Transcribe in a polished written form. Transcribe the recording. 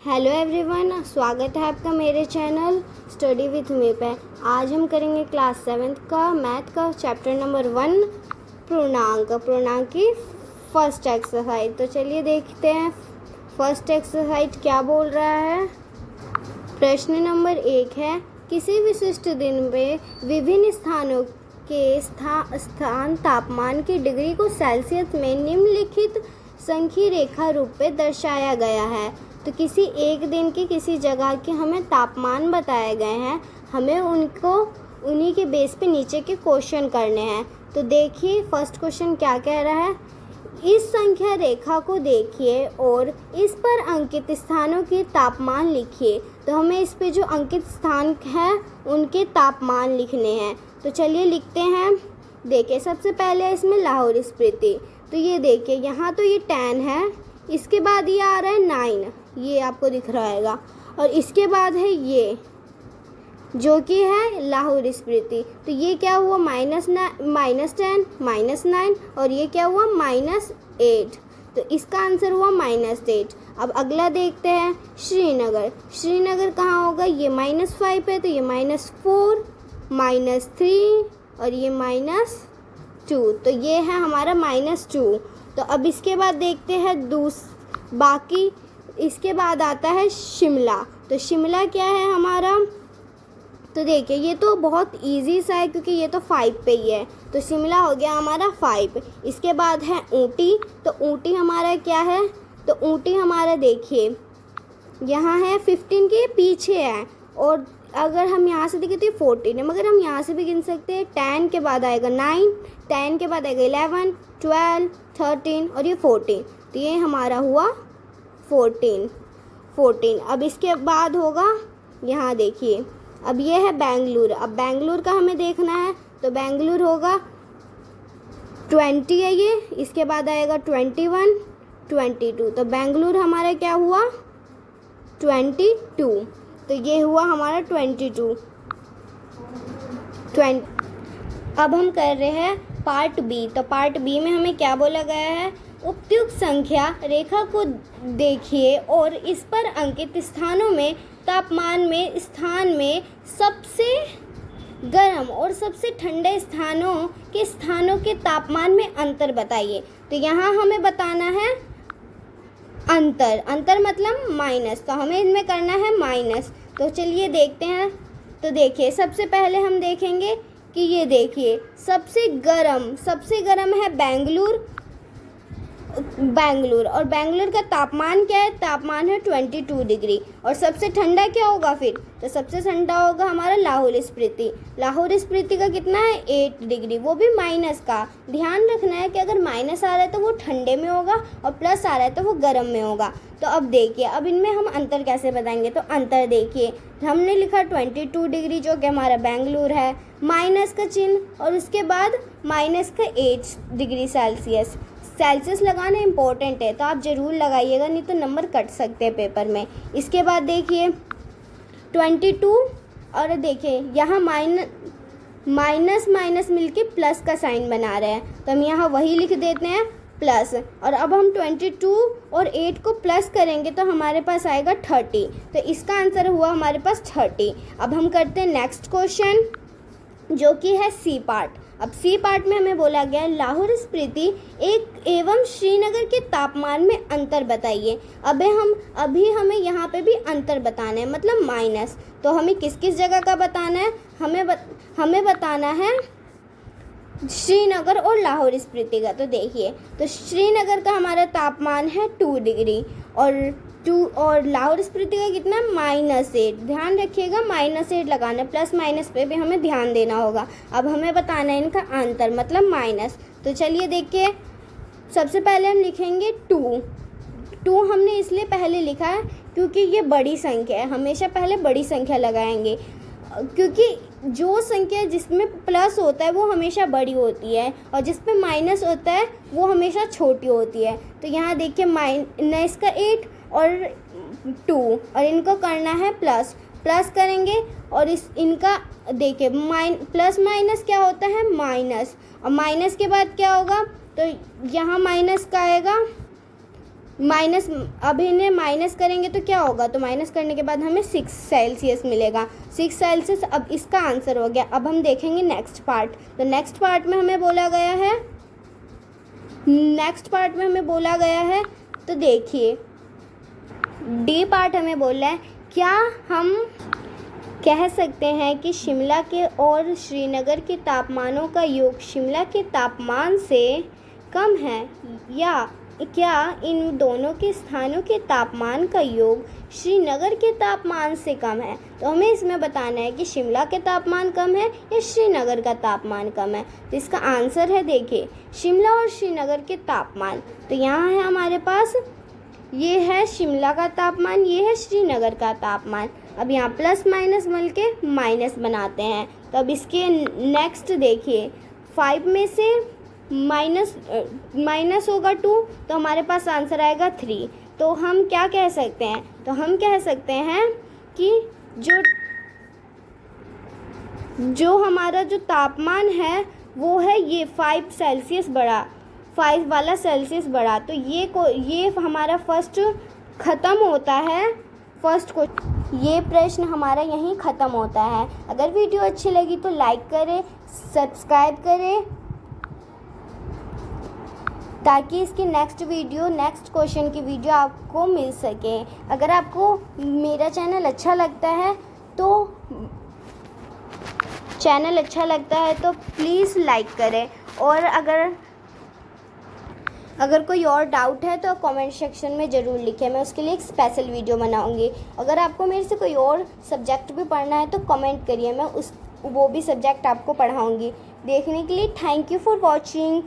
Hello everyone, स्वागत है आपका मेरे चैनल स्टडी विथ मी पे। आज हम करेंगे क्लास 7th का मैथ का चैप्टर नंबर 1 पूर्णांक की फर्स्ट एक्सरसाइज। तो चलिए देखते हैं फर्स्ट एक्सरसाइज क्या बोल रहा है। प्रश्न नंबर 1 है, किसी विशिष्ट दिन में विभिन्न स्थानों के स्थान तापमान की डिग्री को सेल्सियस में निम्नलिखित संख्यी रेखा रूप में दर्शाया गया है। तो किसी एक दिन की किसी जगह के हमें तापमान बताए गए हैं, हमें उन्हीं के बेस पे नीचे के क्वेश्चन करने हैं। तो देखिए फर्स्ट क्वेश्चन क्या कह रहा है, इस संख्या रेखा को देखिए और इस पर अंकित स्थानों के तापमान लिखिए। तो हमें इस पे जो अंकित स्थान है उनके तापमान लिखने हैं। तो चलिए लिखते हैं। देखिए सबसे पहले इसमें लाहौर स्फीति। तो ये देखिए यहाँ तो ये 10 है, इसके बाद ये आ रहा है 9, ये आपको दिख रहा है, और इसके बाद है ये जो कि है लाहौर स्फीति। तो ये क्या हुआ -10 -9, और ये क्या हुआ -8। तो इसका आंसर हुआ -8। अब अगला देखते हैं श्रीनगर कहाँ होगा, ये -5 है तो ये -4 -3 और ये -2, तो ये है हमारा -2। तो अब इसके बाद देखते हैं बाकी। इसके बाद आता है शिमला। तो शिमला क्या है हमारा, तो देखिए ये तो बहुत इजी सा है क्योंकि ये तो 5 पे ही है। तो शिमला हो गया हमारा 5। इसके बाद है ऊटी। तो ऊटी हमारा क्या है, तो ऊटी हमारा देखिए यहाँ है 15 के पीछे है, और अगर हम यहाँ से देखें तो ये 14 है, मगर हम यहाँ से भी गिन सकते हैं। 10 के बाद आएगा 9, 10 के बाद आएगा 11, 12, 13 और ये 14। तो ये हमारा हुआ 14। अब इसके बाद होगा यहाँ देखिए, अब ये है बेंगलुरु। अब बेंगलुरु का हमें देखना है, तो बेंगलुरु होगा 20 है ये, इसके बाद आएगा 21, 22। तो बेंगलुरु हमारा क्या हुआ 22। तो ये हुआ हमारा 22। अब हम कर रहे हैं पार्ट बी। तो पार्ट बी में हमें क्या बोला गया है, उपयुक्त संख्या रेखा को देखिए और इस पर अंकित स्थानों में तापमान में स्थान में सबसे गर्म और सबसे ठंडे स्थानों के तापमान में अंतर बताइए। तो यहाँ हमें बताना है अंतर मतलब माइनस, तो हमें इनमें करना है माइनस। तो चलिए देखते हैं। तो देखिए सबसे पहले हम देखेंगे कि ये देखिए सबसे गर्म है बेंगलुरु, और बेंगलुरु का तापमान क्या है, तापमान है 22 डिग्री। और सबसे ठंडा क्या होगा फिर, तो सबसे ठंडा होगा हमारा लाहौर स्फीति का कितना है 8 डिग्री, वो भी माइनस का। ध्यान रखना है कि अगर माइनस आ रहा है तो वो ठंडे में होगा और प्लस आ रहा है तो वो गर्म में होगा। तो अब देखिए अब इनमें हम अंतर कैसे बताएंगे। तो अंतर देखिए हमने लिखा 22 डिग्री जो कि हमारा बेंगलुरु है, माइनस का चिन्ह और उसके बाद माइनस का 8 डिग्री सेल्सियस लगाना इम्पोर्टेंट है, तो आप ज़रूर लगाइएगा, नहीं तो नंबर कट सकते हैं पेपर में। इसके बाद देखिए 22, और देखिए यहाँ माइनस मिलके प्लस का साइन बना रहे हैं, तो हम यहाँ वही लिख देते हैं प्लस। और अब हम 22 और 8 को प्लस करेंगे तो हमारे पास आएगा 30। तो इसका आंसर हुआ हमारे पास 30। अब हम करते हैं नेक्स्ट क्वेश्चन जो कि है सी पार्ट। अब सी पार्ट में हमें बोला गया है लाहौर स्फीति एवं श्रीनगर के तापमान में अंतर बताइए। अभी हमें यहाँ पे भी अंतर बताना है, मतलब माइनस। तो हमें किस किस जगह का बताना है, हमें बताना है श्रीनगर और लाहौर स्फीति का। तो देखिए तो श्रीनगर का हमारा तापमान है 2 डिग्री और लाहौर स्फीति का कितना -8। ध्यान रखिएगा -8 लगाना, प्लस माइनस पे भी हमें ध्यान देना होगा। अब हमें बताना है इनका अंतर मतलब माइनस। तो चलिए देखिए सबसे पहले हम लिखेंगे 2 हमने इसलिए पहले लिखा है क्योंकि ये बड़ी संख्या है, हमेशा पहले बड़ी संख्या लगाएंगे, क्योंकि जो संख्या जिसमें प्लस होता है वो हमेशा बड़ी होती है और जिस पे माइनस होता है वो हमेशा छोटी होती है। तो यहाँ देखिए माइनस का 8 और 2, और इनको करना है प्लस करेंगे, और इनका देखिए प्लस माइनस क्या होता है माइनस, और माइनस के बाद क्या होगा, तो यहाँ माइनस का आएगा माइनस, अब इन्हें माइनस करेंगे तो क्या होगा, तो माइनस करने के बाद हमें 6 सेल्सियस मिलेगा, 6 सेल्सियस। अब इसका आंसर हो गया। अब हम देखेंगे नेक्स्ट पार्ट। तो नेक्स्ट पार्ट में हमें बोला गया है, तो देखिए डी पार्ट हमें बोला है, क्या हम कह सकते हैं कि शिमला के और श्रीनगर के तापमानों का योग शिमला के तापमान से कम है, या क्या इन दोनों के स्थानों के तापमान का योग श्रीनगर के तापमान से कम है। तो हमें इसमें बताना है कि शिमला के तापमान कम है या श्रीनगर का तापमान कम है। तो इसका आंसर है, देखिए शिमला और श्रीनगर के तापमान। तो यहाँ है हमारे पास, ये है शिमला का तापमान, ये है श्रीनगर का तापमान। अब यहाँ प्लस माइनस मिल के माइनस बनाते हैं। तो अब इसके नेक्स्ट देखिए, 5 में से माइनस होगा 2, तो हमारे पास आंसर आएगा 3। तो हम क्या कह सकते हैं, तो हम कह सकते हैं कि जो हमारा जो तापमान है वो है ये 5 सेल्सियस बढ़ा, 5 वाला सेल्सियस बढ़ा। तो ये हमारा फर्स्ट ख़त्म होता है, ये प्रश्न हमारा यहीं ख़त्म होता है। अगर वीडियो अच्छी लगी तो लाइक करें, सब्सक्राइब करें, ताकि इसकी नेक्स्ट क्वेश्चन की वीडियो आपको मिल सके। अगर आपको मेरा चैनल अच्छा लगता है तो प्लीज़ लाइक करें, और अगर कोई और डाउट है तो कमेंट सेक्शन में ज़रूर लिखें, मैं उसके लिए एक स्पेशल वीडियो बनाऊंगी। अगर आपको मेरे से कोई और सब्जेक्ट भी पढ़ना है तो कमेंट करिए, मैं वो भी सब्जेक्ट आपको पढ़ाऊंगी। देखने के लिए थैंक यू फॉर वॉचिंग।